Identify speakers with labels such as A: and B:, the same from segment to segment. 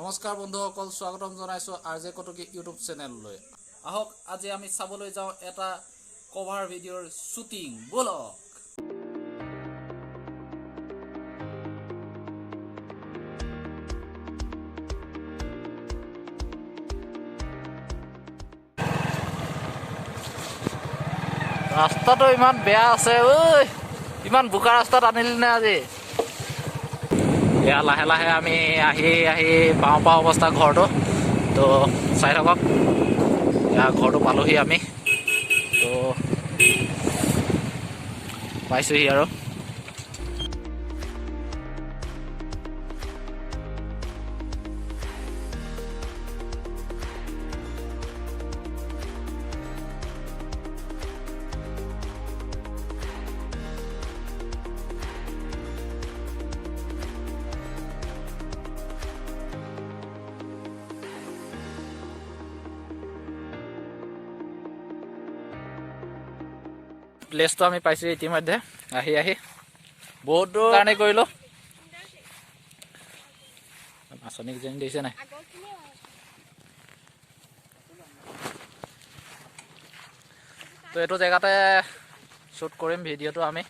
A: নমস্কাৰ বন্ধুসকল, স্বাগতম জনাইছো আৰজে কটকী ইউটিউব চেনেললৈ। আহক আজি আমি চাবলৈ যাওঁ এটা কভাৰ ভিডিঅ'ৰ শ্বুটিং। বলক। ৰাস্তাটো ইমান বেয়া আছে ঐ, ইমান বোকা ৰাস্তাত আনিলি নে আজি? এয়া লাহে লাহে আমি আহি পাওঁ অৱস্থা ঘৰটো। তো চাই থাকক, এয়া ঘৰটো পালোহি আমি। তো পাইছোহি আৰু। প্লেচটো আমি পাইছোঁ ইতিমধ্যে। আহি বহুত দূৰ কাৰণে কৰিলোঁ। আঁচনি কিজনী দিছে নাই? তো এইটো জেগাতে শ্বুট কৰিম ভিডিঅ'টো আমি।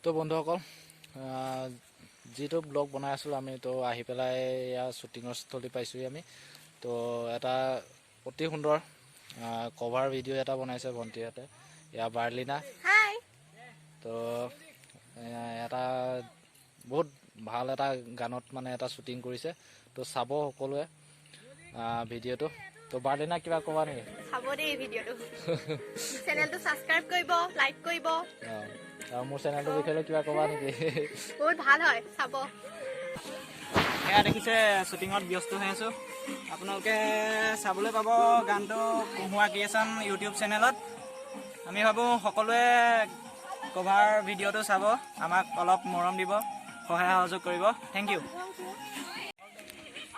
A: তো বন্ধুসকল, যিটো ব্লগ বনাই আছিলোঁ আমি, তো আহি পেলাই ইয়াৰ শ্বুটিঙৰ স্থলী পাইছোঁহি আমি। তো এটা অতি সুন্দৰ কভাৰ ভিডিঅ' এটা বনাইছে ভণ্টিহঁতে, ইয়াৰ বাৰ্লিনা। তো এটা বহুত ভাল এটা গানত মানে এটা শ্বুটিং কৰিছে। তো চাব সকলোৱে ভিডিঅ'টো। তো বাৰ্লিনা কিবা ক'বা নেকি?
B: চাব দেই ভিডিঅ'টো, চেনেলটো সাবস্ক্ৰাইব কৰিব, লাইক কৰিব।
A: আৰু মোৰ চেনেলটোৰ বিষয়ে কিবা ক'বা নেকি?
B: বহুত ভাল হয়, চাব।
C: এয়া দেখিছে শ্বুটিঙত ব্যস্ত হৈ আছোঁ। আপোনালোকে চাবলৈ পাব গানটো কুহুৱা ক্ৰিয়েশ্যন ইউটিউব চেনেলত। আমি ভাবোঁ সকলোৱে কভাৰ ভিডিঅ'টো চাব, আমাক অলপ মৰম দিব, সহায় সহযোগ কৰিব। Thank you.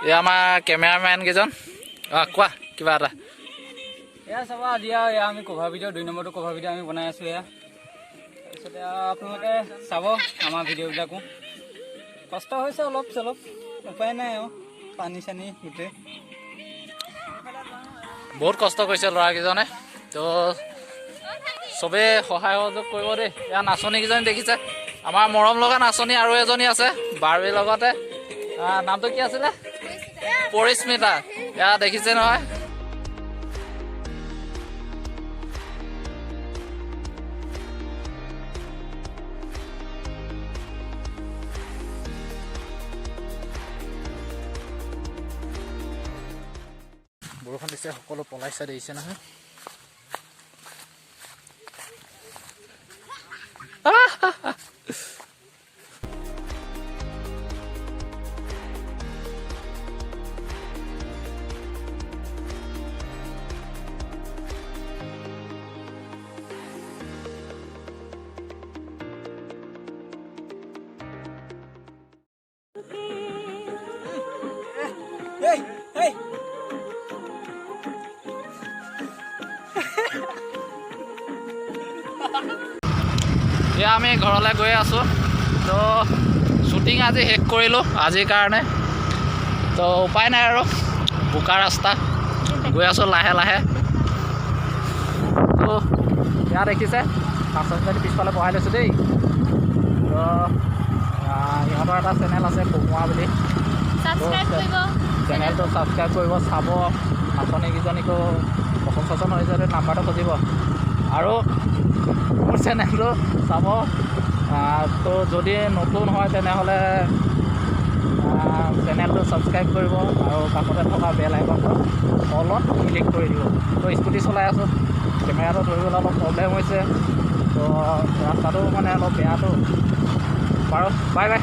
A: এয়া আমাৰ কেমেৰামেন কেইজন। কোৱা কিবা এটা।
C: এয়া চাব, আজি এয়া আমি কভাৰ ভিডিঅ' 2 নম্বৰটো কভাৰ ভিডিঅ' আমি বনাই আছোঁ। এয়া তাৰপিছতে আপোনালোকে চাব আমাৰ ভিডিঅ'বিলাকো। কষ্ট হৈছে অলপ চলপ, উপায় নাই আৰু, পানী চানী গোটেই
A: বহুত কষ্ট কৰিছে ল'ৰাকেইজনে। তো চবেই সহায় সহযোগ কৰিব দেই। এয়া নাচনীকেইজনী দেখিছে, আমাৰ মৰম লগা নাচনী আৰু এজনী আছে বাৰ্বিৰ লগতে। নামটো কি আছিলে? পৰিস্মিতা। এয়া দেখিছে নহয়। বৰষুণ দিছে, সকলো পলাইছে দেখিছে নহয়। এয়া আমি ঘৰলৈ গৈ আছোঁ। তো শ্বুটিং আজি শেষ কৰিলোঁ আজিৰ কাৰণে। তো উপায় নাই আৰু, বোকা ৰাস্তা গৈ আছোঁ লাহে লাহে। তো এয়া দেখিছে নাচনী পিছফালে বহাই লৈছোঁ দেই। তো ইহঁতৰ এটা চেনেল আছে কুহুৱা বুলি, চেনেলটো ছাবস্ক্ৰাইব কৰিব, চাব। নাচনীকেইজনীকো পচন্দ চচন্দ হৈছে নাম্বাৰটো খুজিব আৰু মোৰ চেনেলটো চাব। তো যদি নতুন হয় তেনেহ'লে চেনেলটো ছাবস্ক্ৰাইব কৰিব আৰু কাষতে থকা বেল আইকনটো অলত ক্লিক কৰি দিব। তো স্কুটি চলাই আছোঁ, কেমেৰাটো ধৰিবলৈ অলপ প্ৰব্লেম হৈছে। তো তো ৰাস্তাটো মানে অলপ বেয়াটো বাৰু বাই বাই।